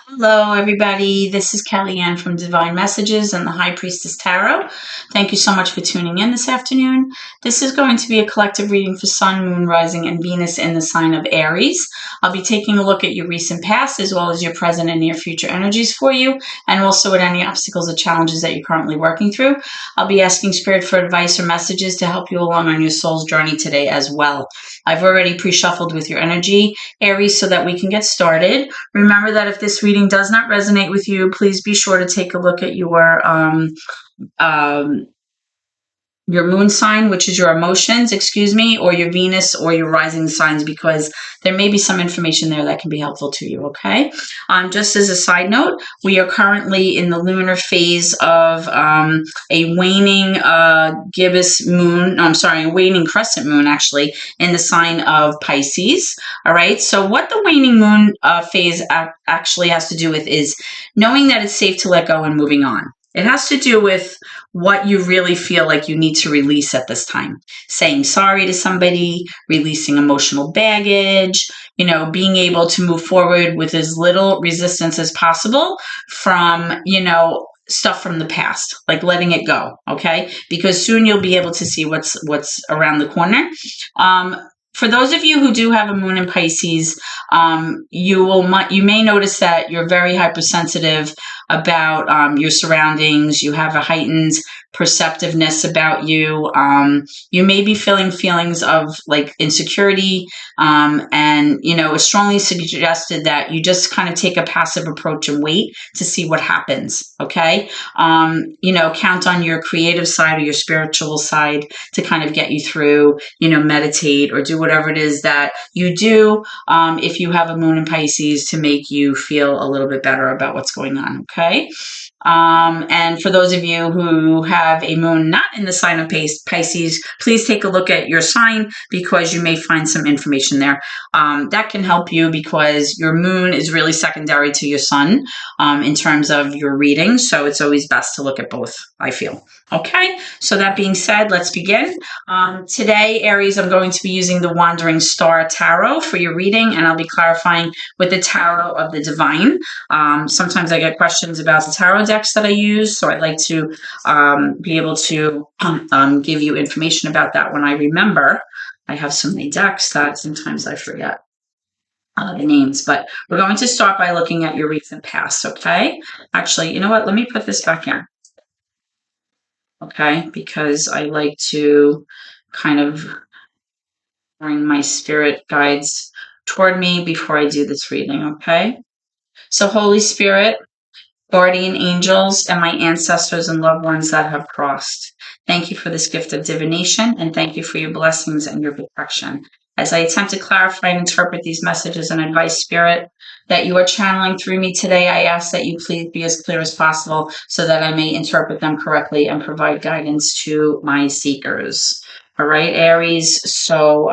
Hello, everybody. This is Kellyanne from Divine Messages and the High Priestess Tarot. Thank you so much for tuning in this afternoon. This is going to be a collective reading for Sun, Moon, Rising, and Venus in the sign of Aries. I'll be taking a look at your recent past as well as your present and near future energies for you, and also at any obstacles or challenges that you're currently working through. I'll be asking Spirit for advice or messages to help you along on your soul's journey today as well. I've already pre-shuffled with your energy, Aries, so that we can get started. Remember that if this reading does not resonate with you, please be sure to take a look at your moon sign, which is your emotions, or your Venus or your rising signs, because there may be some information there that can be helpful to you, okay? Just as a side note, we are currently in the lunar phase of a waning gibbous moon, a waning crescent moon, actually, in the sign of Pisces, all right? So what the waning moon phase actually has to do with is knowing that it's safe to let go and moving on. It has to do with what you really feel like you need to release at this time. Saying sorry to somebody, releasing emotional baggage, being able to move forward with as little resistance as possible from, stuff from the past, like letting it go, okay? Because soon you'll be able to see what's around the corner. For those of you who do have a moon in Pisces, you may notice that you're very hypersensitive about your surroundings. You have a heightened perceptiveness about you. You may be feeling feelings of like insecurity, and it's strongly suggested that you just kind of take a passive approach and wait to see what happens. Okay, count on your creative side or your spiritual side to kind of get you through. Meditate or do whatever it is that you do if you have a moon in Pisces to make you feel a little bit better about what's going on. Okay. And for those of you who have a moon not in the sign of Pisces, please take a look at your sign because you may find some information there that can help you, because your moon is really secondary to your sun in terms of your reading. So it's always best to look at both, I feel. Okay, so that being said, let's begin. Today, Aries, I'm going to be using the Wandering Star Tarot for your reading, and I'll be clarifying with the Tarot of the Divine. Sometimes I get questions about the tarot decks that I use, so I'd like to be able to give you information about that when I remember. I have so many decks that sometimes I forget the names, but we're going to start by looking at your recent past, okay? Actually, you know what? Let me put this back in. Okay, because I like to kind of bring my spirit guides toward me before I do this reading, okay? So Holy Spirit, guardian angels, and my ancestors and loved ones that have crossed, thank you for this gift of divination, and thank you for your blessings and your protection. As I attempt to clarify and interpret these messages and advice, Spirit, that you are channeling through me today, I ask that you please be as clear as possible so that I may interpret them correctly and provide guidance to my seekers. All right, Aries, so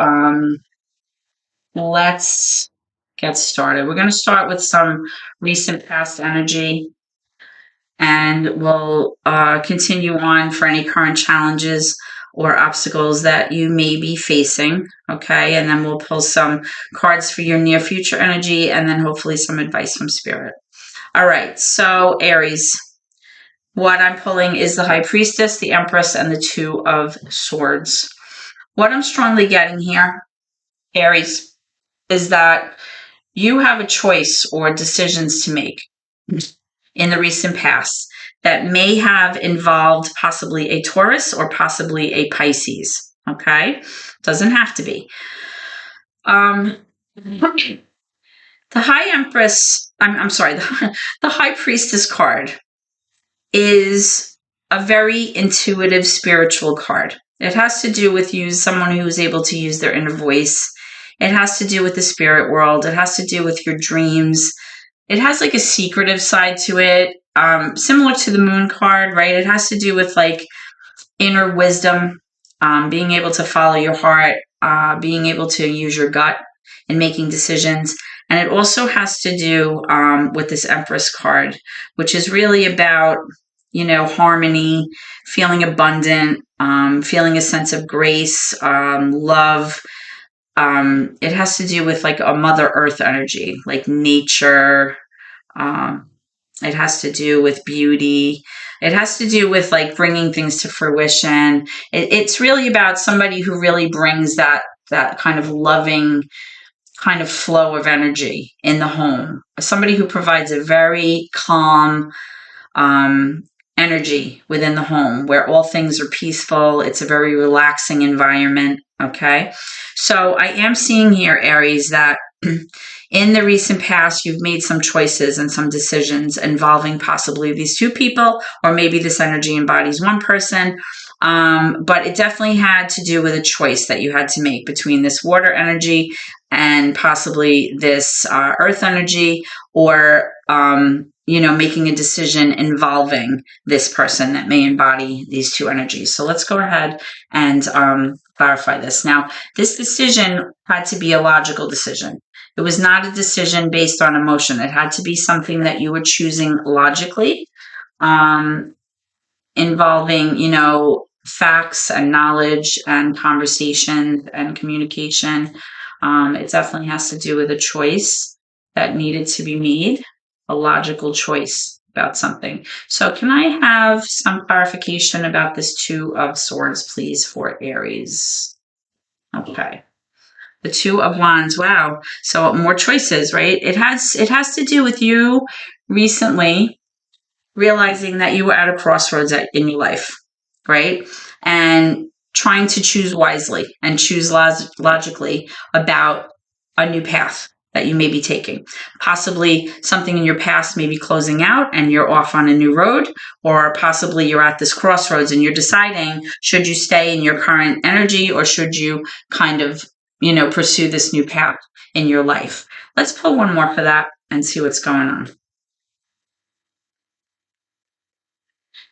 let's get started. We're going to start with some recent past energy, and we'll continue on for any current challenges or obstacles that you may be facing, okay? And then we'll pull some cards for your near future energy, and then hopefully some advice from Spirit. All right, so Aries, what I'm pulling is the High Priestess, the Empress, and the Two of Swords. What I'm strongly getting here, Aries, is that you have a choice or decisions to make in the recent past that may have involved possibly a Taurus or possibly a Pisces, okay? Doesn't have to be. The High Empress, the High Priestess card is a very intuitive spiritual card. It has to do with someone who is able to use their inner voice. It has to do with the spirit world. It has to do with your dreams. It has like a secretive side to it, similar to the moon card, right? It has to do with like inner wisdom, being able to follow your heart, being able to use your gut in making decisions. And it also has to do with this Empress card, which is really about, harmony, feeling abundant, feeling a sense of grace, love. It has to do with like a Mother Earth energy, like nature, It has to do with beauty. It has to do with like bringing things to fruition. It's really about somebody who really brings that kind of loving kind of flow of energy in the home. Somebody who provides a very calm um, energy within the home where all things are peaceful. It's a very relaxing environment. Okay. So I am seeing here, Aries, that in the recent past, you've made some choices and some decisions involving possibly these two people, or maybe this energy embodies one person. But it definitely had to do with a choice that you had to make between this water energy and possibly this earth energy, or making a decision involving this person that may embody these two energies. So let's go ahead and clarify this. Now, this decision had to be a logical decision. It was not a decision based on emotion. It had to be something that you were choosing logically, involving, facts and knowledge and conversation and communication. It definitely has to do with a choice that needed to be made, a logical choice about something. So can I have some clarification about this Two of Swords, please, for Aries? Okay. The Two of Wands. Wow. So more choices, right? It has to do with you recently realizing that you were at a crossroads in your life, right? And trying to choose wisely and choose logically about a new path that you may be taking. Possibly something in your past may be closing out and you're off on a new road, or possibly you're at this crossroads and you're deciding, should you stay in your current energy or should you kind of, pursue this new path in your life? Let's pull one more for that and see what's going on.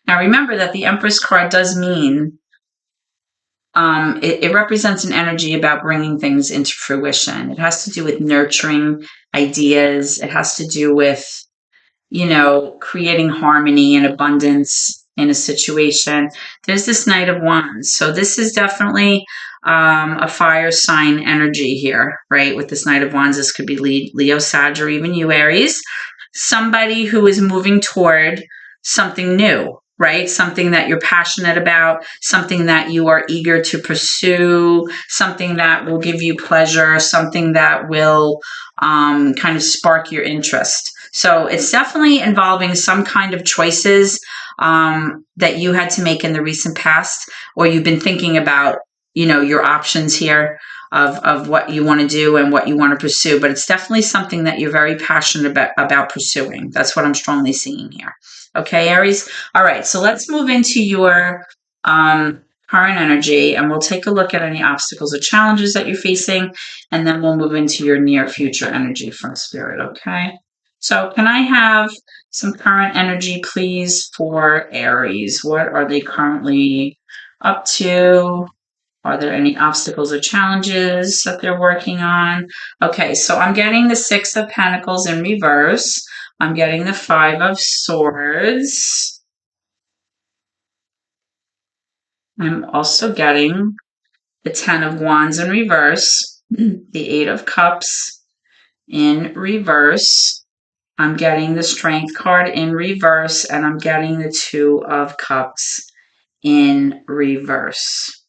Now remember that the Empress card does mean it represents an energy about bringing things into fruition. It has to do with nurturing ideas. It has to do with, creating harmony and abundance in a situation. There's this Knight of Wands. So this is definitely a fire sign energy here, right? With this Knight of Wands, this could be Leo, Sag, or even you, Aries. Somebody who is moving toward something new, right? Something that you're passionate about, something that you are eager to pursue, something that will give you pleasure, something that will kind of spark your interest. So it's definitely involving some kind of choices that you had to make in the recent past, or you've been thinking about, your options here of what you want to do and what you want to pursue. But it's definitely something that you're very passionate about pursuing. That's what I'm strongly seeing here. Okay, Aries? All right, so let's move into your current energy, and we'll take a look at any obstacles or challenges that you're facing, and then we'll move into your near future energy from Spirit, okay? So can I have some current energy, please, for Aries? What are they currently up to? Are there any obstacles or challenges that they're working on? Okay, so I'm getting the Six of Pentacles in reverse. I'm getting the Five of Swords. I'm also getting the Ten of Wands in reverse, the Eight of Cups in reverse. I'm getting the Strength card in reverse, and I'm getting the Two of Cups in reverse.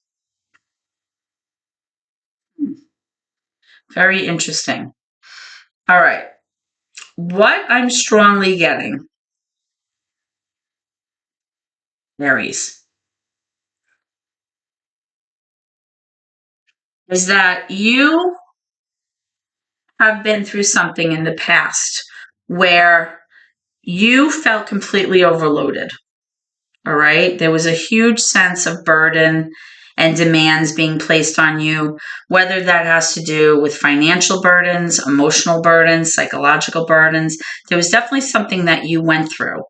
Very interesting. All right. What I'm strongly getting, Aries, is that you have been through something in the past where you felt completely overloaded. All right. There was a huge sense of burden and demands being placed on you, whether that has to do with financial burdens, emotional burdens, psychological burdens. There was definitely something that you went through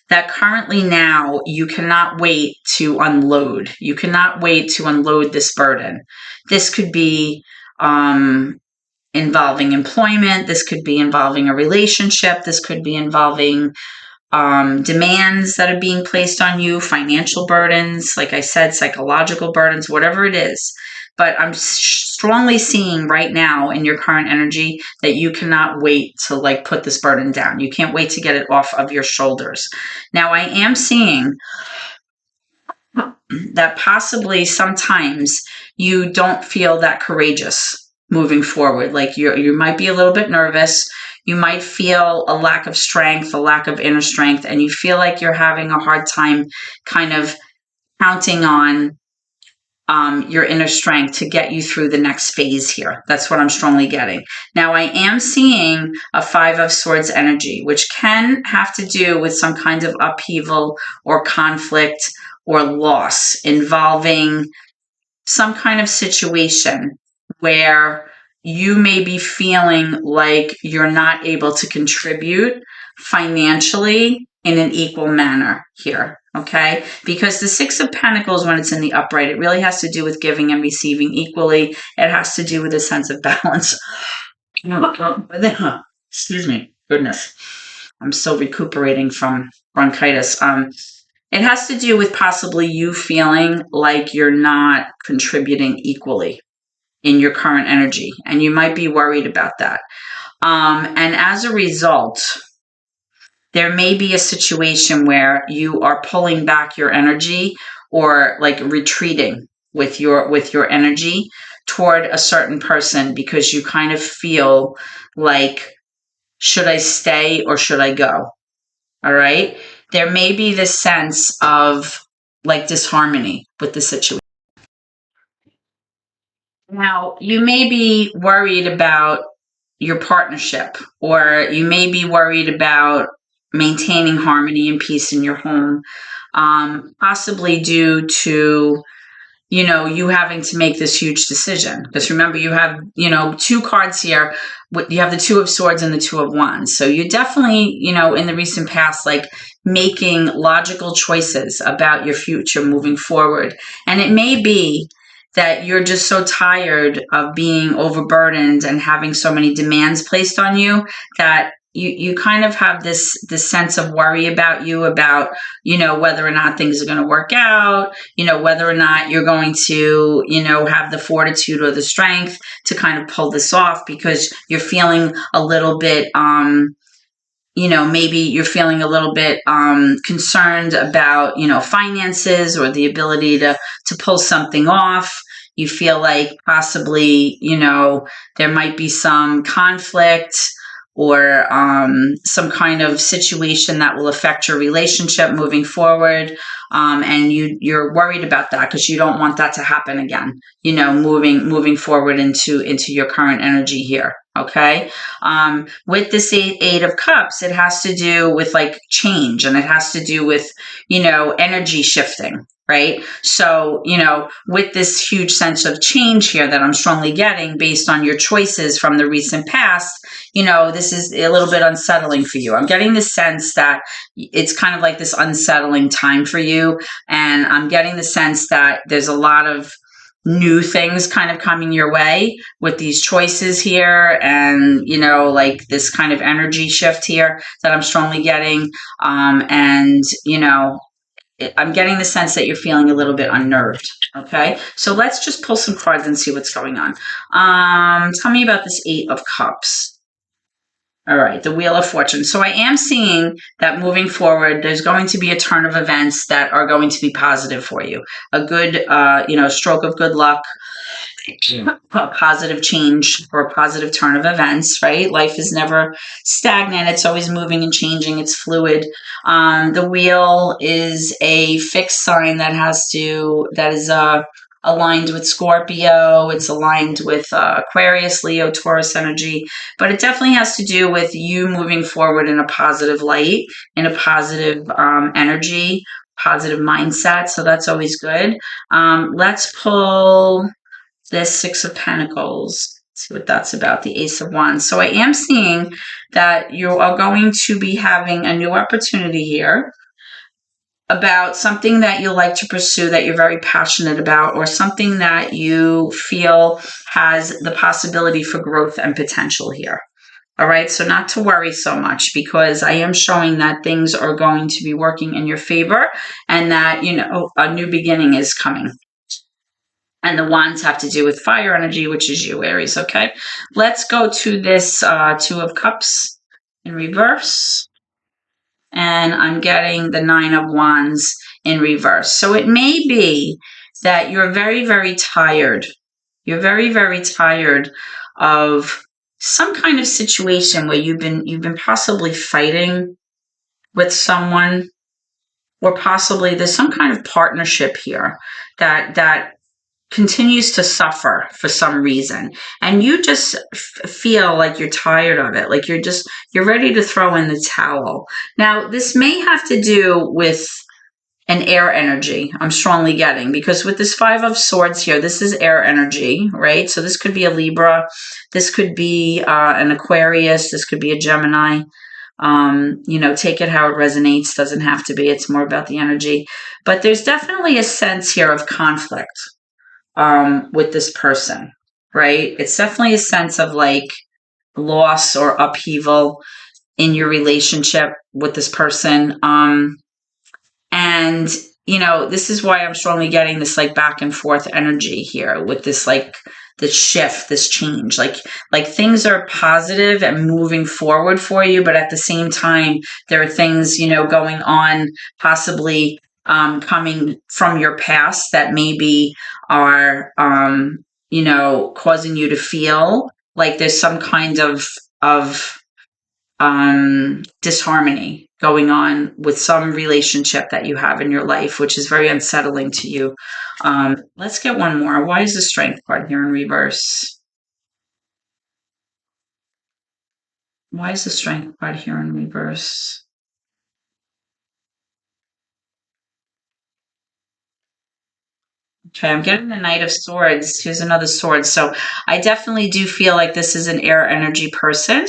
that currently now you cannot wait to unload. You cannot wait to unload this burden. This could be involving employment. This could be involving a relationship. This could be involving demands that are being placed on you, financial burdens, like I said, psychological burdens, whatever it is. but I'm strongly seeing right now in your current energy that you cannot wait to like put this burden down. You can't wait to get it off of your shoulders. Now I am seeing that possibly sometimes you don't feel that courageous moving forward. Like you might be a little bit nervous. You might feel a lack of strength, a lack of inner strength, and you feel like you're having a hard time kind of counting on your inner strength to get you through the next phase here. That's what I'm strongly getting. Now, I am seeing a Five of Swords energy, which can have to do with some kind of upheaval or conflict or loss involving some kind of situation where you may be feeling like you're not able to contribute financially in an equal manner here. Okay, because the Six of Pentacles, when it's in the upright, it really has to do with giving and receiving equally. It has to do with a sense of balance. Excuse me, goodness, I'm still recuperating from bronchitis. It has to do with possibly you feeling like you're not contributing equally in your current energy, and you might be worried about that. And as a result, there may be a situation where you are pulling back your energy or like retreating with your energy toward a certain person because you kind of feel like, should I stay or should I go? All right. There may be this sense of like disharmony with the situation. Now, you may be worried about your partnership, or you may be worried about maintaining harmony and peace in your home, possibly due to you having to make this huge decision. Because remember, you have, two cards here. You have the Two of Swords and the Two of Wands. So you're definitely, in the recent past, like making logical choices about your future moving forward. And it may be that you're just so tired of being overburdened and having so many demands placed on you that you kind of have this sense of worry about whether or not things are going to work out, whether or not you're going to, have the fortitude or the strength to kind of pull this off, because you're feeling a little bit, maybe you're feeling a little bit concerned about, finances or the ability to pull something off. You feel like possibly, there might be some conflict or some kind of situation that will affect your relationship moving forward. And you're worried about that because you don't want that to happen again, moving forward into your current energy here. Okay. With this eight of cups, it has to do with like change, and it has to do with, energy shifting. Right. So, with this huge sense of change here that I'm strongly getting based on your choices from the recent past, this is a little bit unsettling for you. I'm getting the sense that it's kind of like this unsettling time for you. And I'm getting the sense that there's a lot of new things kind of coming your way with these choices here, and like this kind of energy shift here that I'm strongly getting. And I'm getting the sense that you're feeling a little bit unnerved. Okay, so let's just pull some cards and see what's going on. Tell me about this Eight of Cups. All right, the Wheel of Fortune. So I am seeing that moving forward, there's going to be a turn of events that are going to be positive for you. A good, stroke of good luck, a positive change or a positive turn of events, right? Life is never stagnant. It's always moving and changing. It's fluid. The wheel is a fixed sign that is aligned with Scorpio. It's aligned with Aquarius, Leo, Taurus energy, but it definitely has to do with you moving forward in a positive light, in a positive energy, positive mindset. So that's always good. Let's pull this Six of Pentacles. See what that's about, the Ace of Wands. So I am seeing that you are going to be having a new opportunity here about something that you like to pursue, that you're very passionate about, or something that you feel has the possibility for growth and potential here. All right, so not to worry so much, because I am showing that things are going to be working in your favor, and that, a new beginning is coming. And the wands have to do with fire energy, which is you, Aries, okay? Let's go to this Two of Cups in reverse. And I'm getting the Nine of Wands in reverse. So it may be that you're very, very tired. You're very, very tired of some kind of situation where you've been possibly fighting with someone, or possibly there's some kind of partnership here that continues to suffer for some reason, and you just feel like you're tired of it, like you're ready to throw in the towel. Now this may have to do with an air energy, I'm strongly getting, because with this Five of Swords here, this is air energy, right? So this could be a Libra, this could be an Aquarius, this could be a Gemini. Take it how it resonates, doesn't have to be, it's more about the energy. But there's definitely a sense here of conflict with this person, right? It's definitely a sense of like loss or upheaval in your relationship with this person. And, this is why I'm strongly getting this like back and forth energy here with this like this shift, this change, like things are positive and moving forward for you, but at the same time, there are things, going on, possibly coming from your past that maybe are, causing you to feel like there's some kind of disharmony going on with some relationship that you have in your life, which is very unsettling to you. Let's get one more. Why is the Strength card here in reverse? Why is the Strength card here in reverse? Okay, I'm getting the Knight of Swords. Here's another sword. So I definitely do feel like this is an air energy person.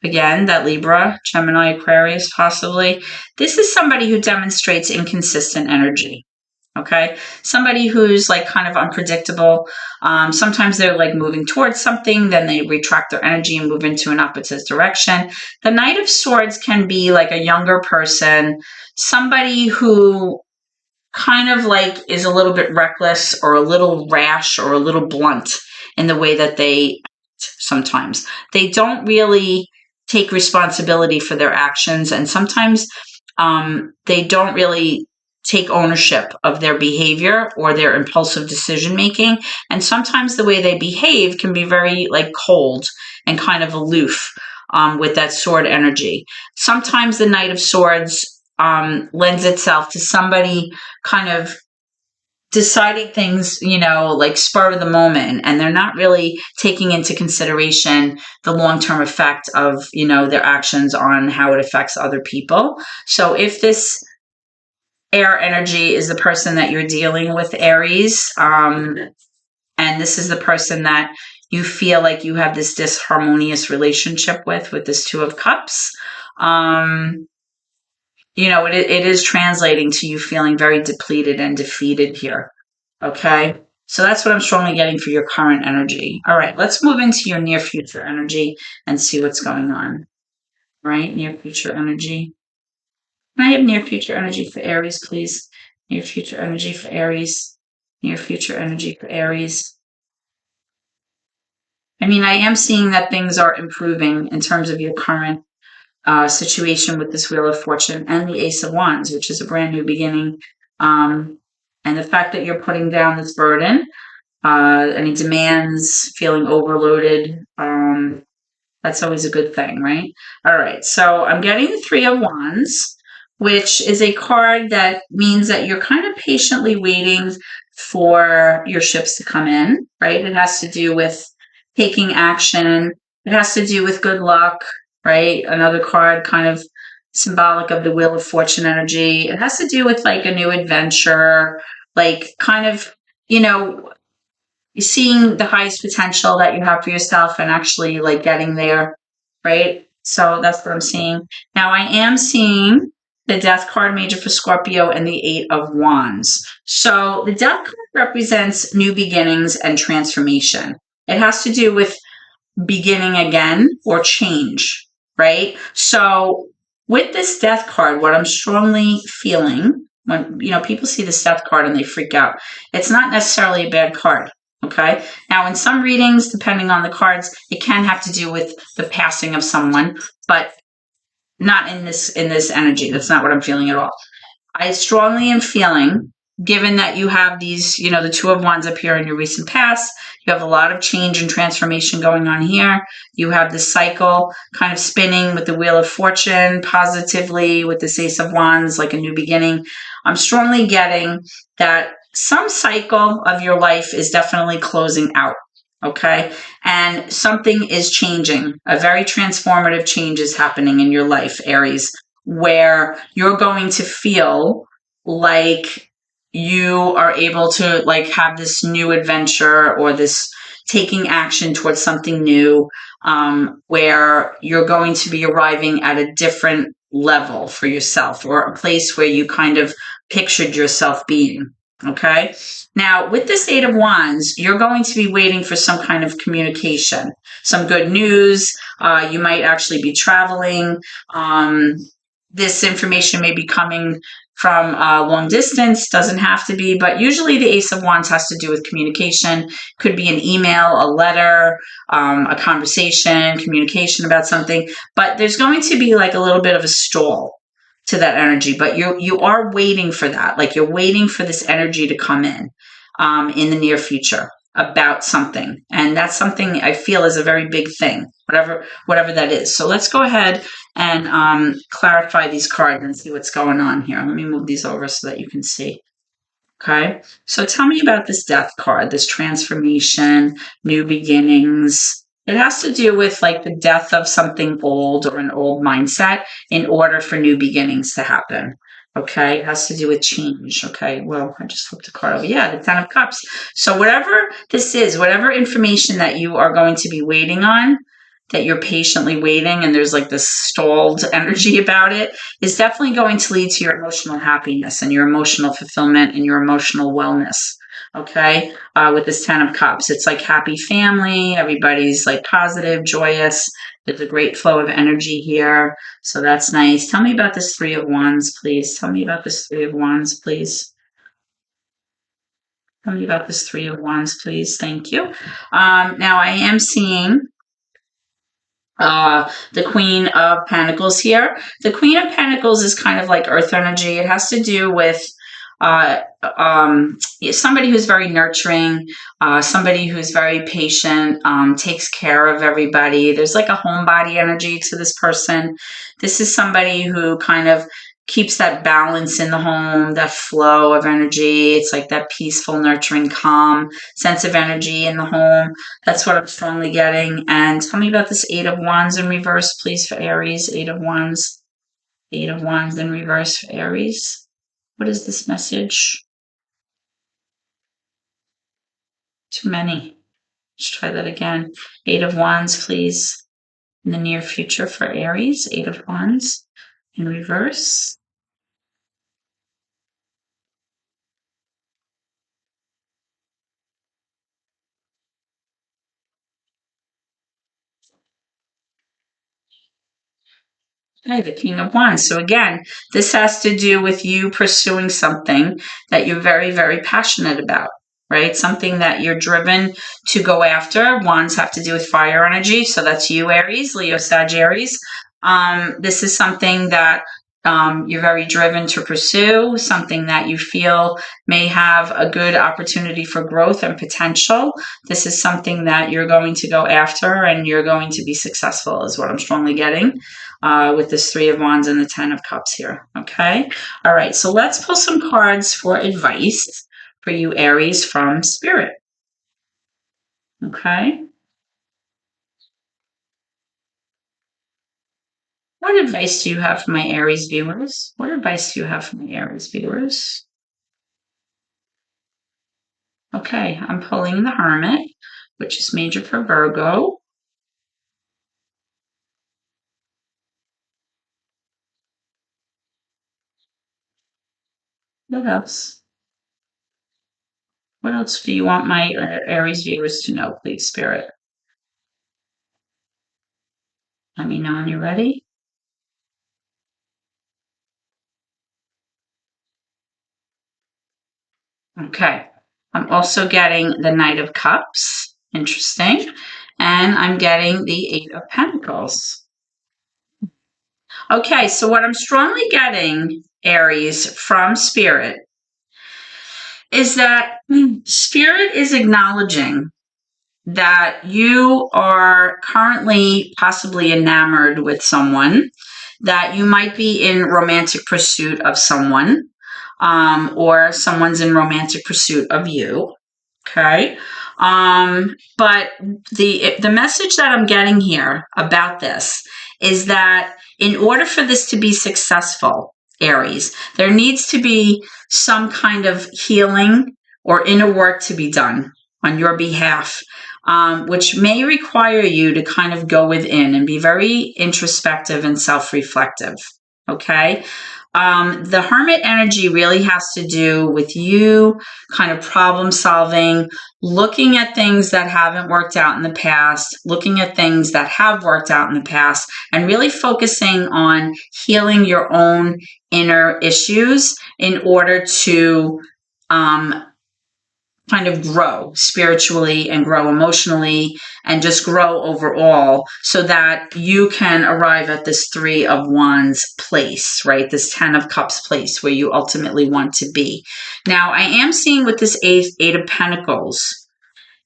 Again, that Libra, Gemini, Aquarius, possibly. This is somebody who demonstrates inconsistent energy. Okay, somebody who's like kind of unpredictable. Sometimes they're like moving towards something, then they retract their energy and move into an opposite direction. The Knight of Swords can be like a younger person, somebody who kind of like is a little bit reckless or a little rash or a little blunt in the way that they act sometimes. They don't really take responsibility for their actions, and sometimes they don't really take ownership of their behavior or their impulsive decision making. And sometimes the way they behave can be very like cold and kind of aloof with that sword energy. Sometimes the Knight of Swords lends itself to somebody kind of deciding things, like spur of the moment, and they're not really taking into consideration the long-term effect of, their actions on how it affects other people. So if this air energy is the person that you're dealing with, Aries, and this is the person that you feel like you have this disharmonious relationship with this Two of Cups, it is translating to you feeling very depleted and defeated here. Okay. So that's what I'm strongly getting for your current energy. All right. Let's move into your near future energy and see what's going on. Right. Near future energy. Can I have near future energy for Aries, please? Near future energy for Aries. Near future energy for Aries. I mean, I am seeing that things are improving in terms of your current situation with this Wheel of Fortune and the Ace of Wands, which is a brand new beginning. And the fact that you're putting down this burden, any demands, feeling overloaded, that's always a good thing, right? All right, so I'm getting the Three of Wands, which is a card that means that you're kind of patiently waiting for your ships to come in, right? It has to do with taking action. It has to do with good luck, right? Another card kind of symbolic of the Wheel of Fortune energy. It has to do with like a new adventure, like kind of, seeing the highest potential that you have for yourself and actually like getting there, right? So that's what I'm seeing. Now I am seeing the Death card, major for Scorpio, and the Eight of Wands. So the Death card represents new beginnings and transformation. It has to do with beginning again or change, right? So with this Death card, what I'm strongly feeling When, people see the Death card and they freak out. It's not necessarily a bad card. Okay. Now, in some readings, depending on the cards, it can have to do with the passing of someone, but not in this energy. That's not what I'm feeling at all. I strongly am feeling, given that you have these, the Two of Wands up here in your recent past, you have a lot of change and transformation going on here. You have the cycle kind of spinning with the Wheel of Fortune positively with the Ace of Wands, like a new beginning. I'm strongly getting that some cycle of your life is definitely closing out. Okay. And something is changing. A very transformative change is happening in your life, Aries, where you're going to feel like you are able to like have this new adventure or this taking action towards something new, where you're going to be arriving at a different level for yourself or a place where you kind of pictured yourself being. Okay. Now, with this Eight of Wands, you're going to be waiting for some kind of communication, some good news. You might actually be traveling. This information may be coming from long distance, doesn't have to be, but usually the Ace of Wands has to do with communication. Could be an email, a letter, a conversation, communication about something, but there's going to be like a little bit of a stall to that energy, but you are waiting for that. Like you're waiting for this energy to come in the near future about something. And that's something I feel is a very big thing, whatever that is. So let's go ahead and clarify these cards and see what's going on here. Let me move these over so that you can see. Okay. So tell me about this Death card, this transformation, new beginnings. It has to do with like the death of something old or an old mindset in order for new beginnings to happen. Okay. It has to do with change. Okay. Well, I just flipped a card over. Yeah, the Ten of Cups. So whatever this is, whatever information that you are going to be waiting on, that you're patiently waiting and there's like this stalled energy about it, is definitely going to lead to your emotional happiness and your emotional fulfillment and your emotional wellness. Okay. With this Ten of Cups, it's like happy family. Everybody's like positive, joyous. There's a great flow of energy here. So that's nice. Tell me about this Three of Wands, please. Tell me about this Three of Wands, please. Tell me about this Three of Wands, please. Thank you. Now I am seeing the Queen of Pentacles here. The Queen of Pentacles is kind of like earth energy. It has to do with uh, somebody who's very nurturing, somebody who's very patient, takes care of everybody. There's like a homebody energy to this person. This is somebody who kind of keeps that balance in the home, that flow of energy. It's like that peaceful, nurturing, calm sense of energy in the home. That's what I'm strongly getting. And tell me about this Eight of Wands in reverse, please, for Aries. Eight of Wands. Eight of Wands in reverse for Aries. What is this message? Too many. Let's try that again. Eight of Wands, please, in the near future for Aries. Eight of Wands in reverse. Okay, the King of Wands. So again, this has to do with you pursuing something that you're very, very passionate about, right? Something that you're driven to go after. Wands have to do with fire energy. So that's you, Aries, Leo, Sagittarius. This is something that you're very driven to pursue, something that you feel may have a good opportunity for growth and potential. This is something that you're going to go after and you're going to be successful, is what I'm strongly getting. With this Three of Wands and the Ten of Cups here. Okay. All right. So let's pull some cards for advice for you, Aries, from Spirit. Okay. What advice do you have for my Aries viewers? What advice do you have for my Aries viewers? Okay. I'm pulling the Hermit, which is major for Virgo. What else? What else do you want my Aries viewers to know, please, Spirit? Let me know when you're ready. Okay. I'm also getting the Knight of Cups. Interesting. And I'm getting the Eight of Pentacles. Okay, so what I'm strongly getting, Aries, from Spirit is that Spirit is acknowledging that you are currently possibly enamored with someone, that you might be in romantic pursuit of someone, or someone's in romantic pursuit of you. Okay. But the message that I'm getting here about this is that in order for this to be successful, Aries, there needs to be some kind of healing or inner work to be done on your behalf, which may require you to kind of go within and be very introspective and self-reflective. Okay. The Hermit energy really has to do with you kind of problem solving, looking at things that haven't worked out in the past, looking at things that have worked out in the past, and really focusing on healing your own inner issues in order to kind of grow spiritually and grow emotionally and just grow overall so that you can arrive at this Three of Wands place, right? This 10 of Cups place where you ultimately want to be. Now, I am seeing with this Eight of Pentacles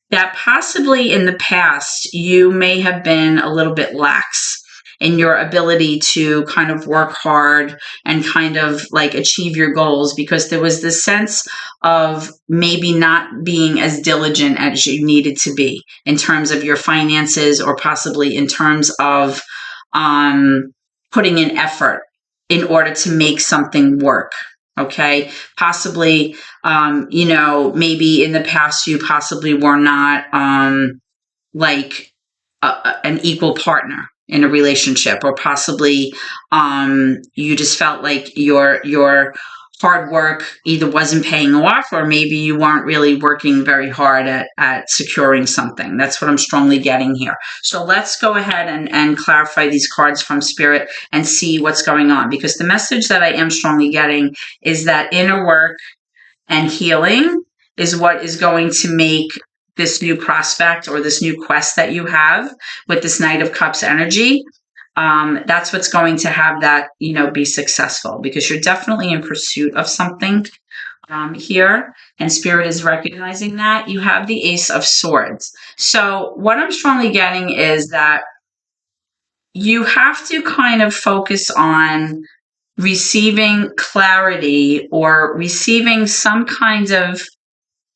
that possibly in the past you may have been a little bit lax in your ability to kind of work hard and kind of like achieve your goals, because there was this sense of maybe not being as diligent as you needed to be in terms of your finances, or possibly in terms of putting in effort in order to make something work. Okay. Possibly, maybe in the past you possibly were not like an equal partner in a relationship, or possibly you just felt like your hard work either wasn't paying off, or maybe you weren't really working very hard at securing something. That's what I'm strongly getting here. So let's go ahead and clarify these cards from Spirit and see what's going on, because the message that I am strongly getting is that inner work and healing is what is going to make this new prospect or this new quest that you have with this Knight of Cups energy. That's what's going to have that, be successful, because you're definitely in pursuit of something here, and Spirit is recognizing that. You have the Ace of Swords. So what I'm strongly getting is that you have to kind of focus on receiving clarity or receiving some kind of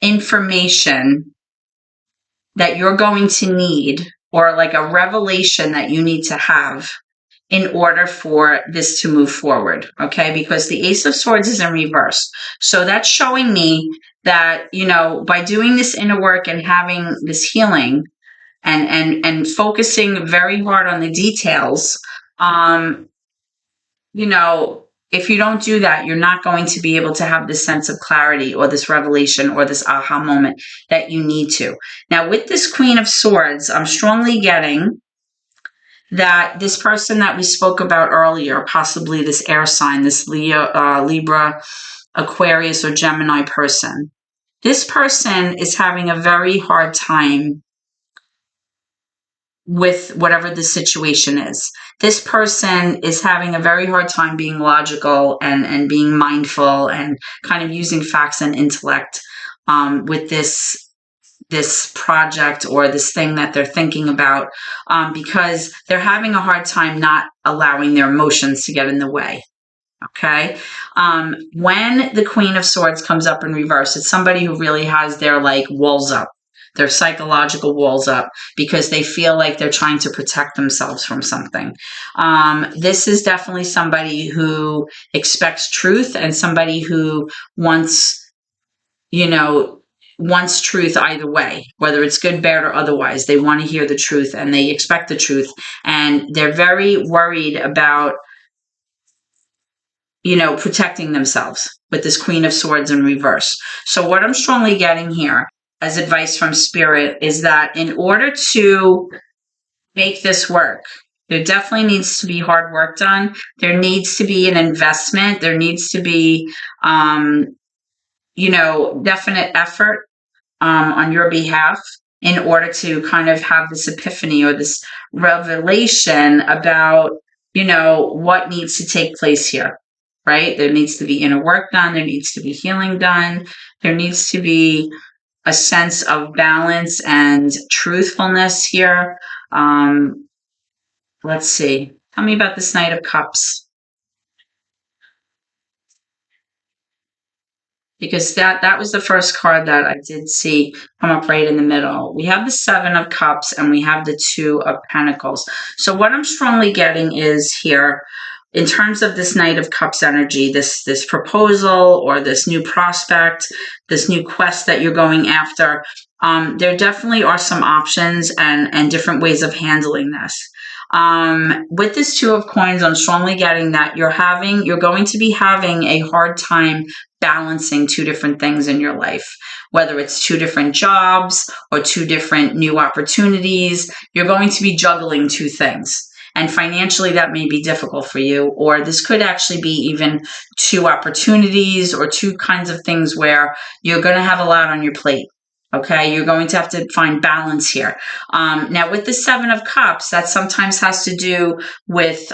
information that you're going to need, or like a revelation that you need to have in order for this to move forward. Okay. Because the Ace of Swords is in reverse. So that's showing me that, by doing this inner work and having this healing and focusing very hard on the details, if you don't do that, you're not going to be able to have this sense of clarity or this revelation or this aha moment that you need to. Now, with this Queen of Swords, I'm strongly getting that this person that we spoke about earlier, possibly this air sign, this Leo, Libra, Aquarius, or Gemini person, this person is having a very hard time with whatever the situation is. This person is having a very hard time being logical and being mindful and kind of using facts and intellect with this project or this thing that they're thinking about, because they're having a hard time not allowing their emotions to get in the way. Okay. When the Queen of Swords comes up in reverse, it's somebody who really has their walls up, their psychological walls up, because they feel like they're trying to protect themselves from something. This is definitely somebody who expects truth, and somebody who wants truth either way, whether it's good, bad, or otherwise. They want to hear the truth and they expect the truth. And they're very worried about protecting themselves with this Queen of Swords in reverse. So what I'm strongly getting here as advice from Spirit is that in order to make this work, there definitely needs to be hard work done. There needs to be an investment. There needs to be, definite effort on your behalf in order to kind of have this epiphany or this revelation about, what needs to take place here, right? There needs to be inner work done. There needs to be healing done. There needs to be a sense of balance and truthfulness here. Let's see. Tell me about this Knight of Cups. Because that was the first card that I did see come up right in the middle. We have the Seven of Cups and we have the Two of Pentacles. So what I'm strongly getting is here, in terms of this Knight of Cups energy, this proposal or this new prospect, this new quest that you're going after, there definitely are some options and different ways of handling this. With this Two of Coins, I'm strongly getting that you're going to be having a hard time balancing two different things in your life, whether it's two different jobs or two different new opportunities. You're going to be juggling two things. And financially, that may be difficult for you, or this could actually be even two opportunities or two kinds of things where you're going to have a lot on your plate. Okay, you're going to have to find balance here. Now, with the Seven of Cups, that sometimes has to do with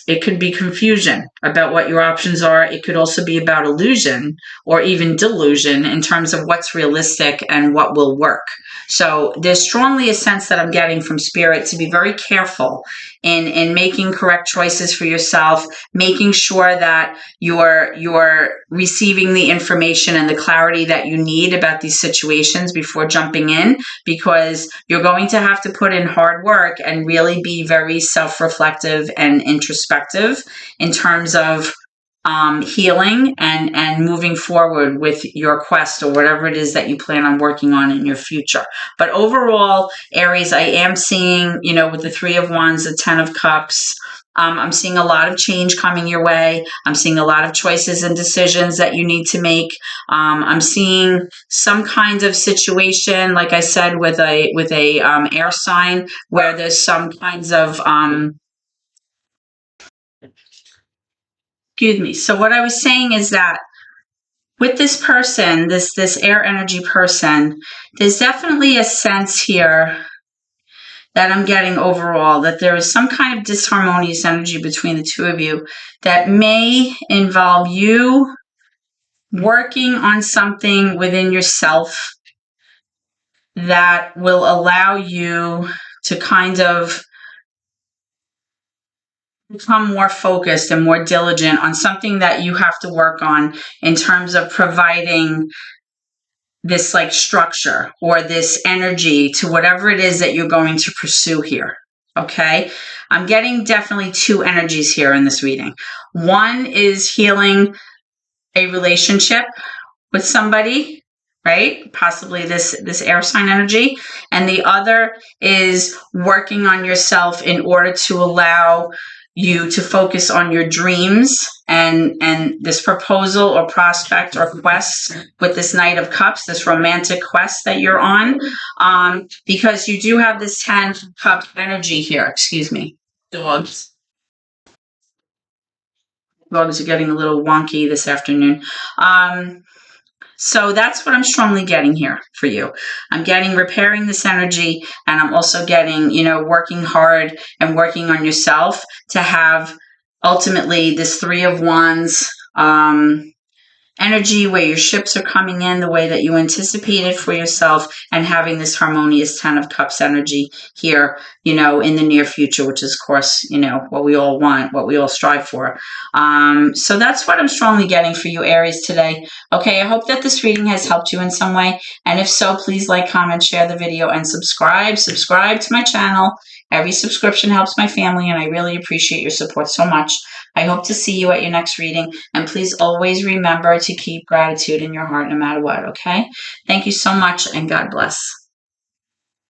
it could be confusion about what your options are. It could also be about illusion or even delusion in terms of what's realistic and what will work. So there's strongly a sense that I'm getting from Spirit to be very careful in making correct choices for yourself, making sure that you're receiving the information and the clarity that you need about these situations before jumping in, because you're going to have to put in hard work and really be very self-reflective and introspective in terms of healing and moving forward with your quest or whatever it is that you plan on working on in your future. But overall, Aries, I am seeing, with the Three of Wands, the Ten of Cups, I'm seeing a lot of change coming your way. I'm seeing a lot of choices and decisions that you need to make. I'm seeing some kind of situation, like I said, with a air sign, where there's some kinds of excuse me. So what I was saying is that with this person, this air energy person, there's definitely a sense here that I'm getting overall that there is some kind of disharmonious energy between the two of you that may involve you working on something within yourself that will allow you to kind of become more focused and more diligent on something that you have to work on in terms of providing this like structure or this energy to whatever it is that you're going to pursue here. Okay. I'm getting definitely two energies here in this reading. One is healing a relationship with somebody, right? Possibly this air sign energy. And the other is working on yourself in order to allow you to focus on your dreams and this proposal or prospect or quest with this Knight of Cups, this romantic quest that you're on, because you do have this 10 cup energy here. Excuse me, dogs. Dogs are getting a little wonky this afternoon. So that's what I'm strongly getting here for you. I'm getting repairing this energy, and I'm also getting, working hard and working on yourself to have ultimately this Three of Wands energy where your ships are coming in the way that you anticipated for yourself, and having this harmonious 10 of Cups energy here, in the near future, which is, of course, what we all want, what we all strive for. So that's what I'm strongly getting for you, Aries, today. Okay, I hope that this reading has helped you in some way. And if so, please like, comment, share the video, and subscribe. Subscribe to my channel. Every subscription helps my family, and I really appreciate your support so much. I hope to see you at your next reading. And please always remember to keep gratitude in your heart no matter what, okay? Thank you so much, and God bless.